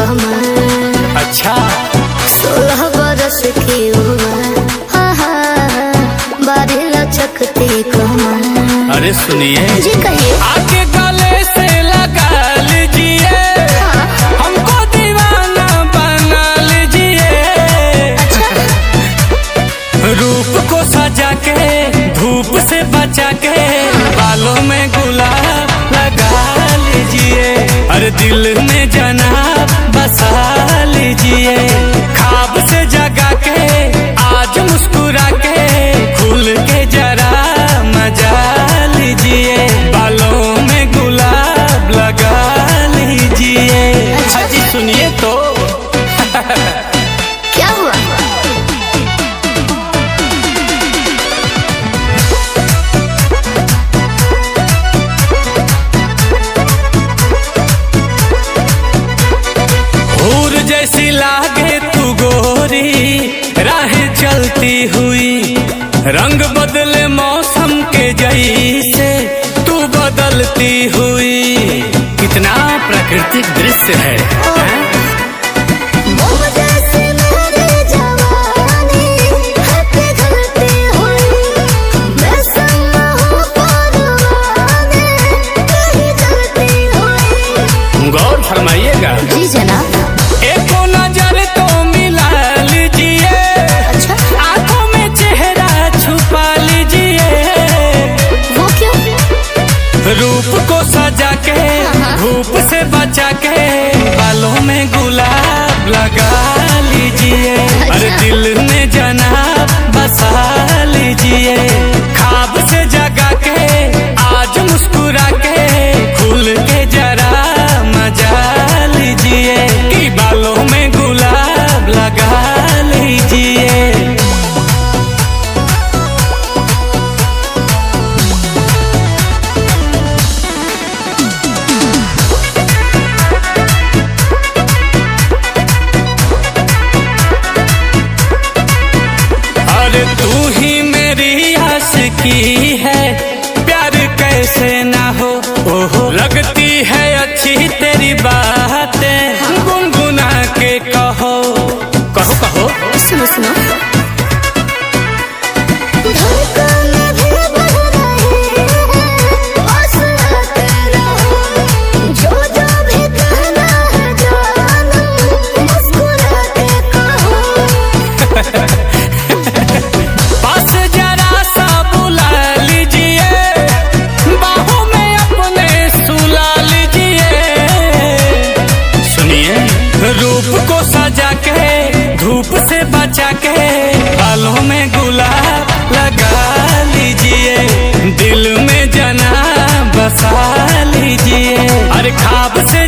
कमर। अच्छा 16 बरस की उम्र, बारी लचकती कमर। अरे सुनिए जी कहिए। आके गले से लगा लीजिए, हमको दीवाना बना लीजिए। अच्छा। रूप को सजा के धूप से बचा के बालों में गुलाब लगा लीजिए। अरे दिल में जनाब बसा लीजिए। ख्वाब से जगा के आज मुस्कुरा के खुल के जरा मजा लीजिए। बालों में गुलाब लगा लीजिए। अच्छा जी सुनिए तो क्या हुआ? हूर जैसी लागे तू गोरी, राहें चलती हुई। रंग बदले मौसम के जैसे तू बदलती हुई। कितना प्राकृतिक दृश्य है, हैं? गौर फरमाइएगा। जी जनाब। एको नजर तो मिला लीजिए। अच्छा। आंखों में चेहरा छुपा लीजिए। वो क्यों? रूप को सजा के धूप से बचा के बालों में गुलाब लगा लीजिए। अरे दिल में जनाब बसा लीजिए। ख्वाब से जगा के आज मुस्कुरा के खुल के जरा मजा लीजिए। कि बालों में गुलाब लगा लीजिए। अरे तू ही मेरी आशिकी है, प्यार कैसे ना हो। ओहो लगती है अच्छी तेरी बातें, गुनगुना के कहो कहो कहो। सुनो सुनो। बस जरा सा बुला लीजिए, बाहों में अपने सुला लीजिए। सुनिए रूप को सजा के धूप से बचा के बालों में गुलाब लगा लीजिए। दिल में जनाब बसा लीजिए। अरे ख्वाब से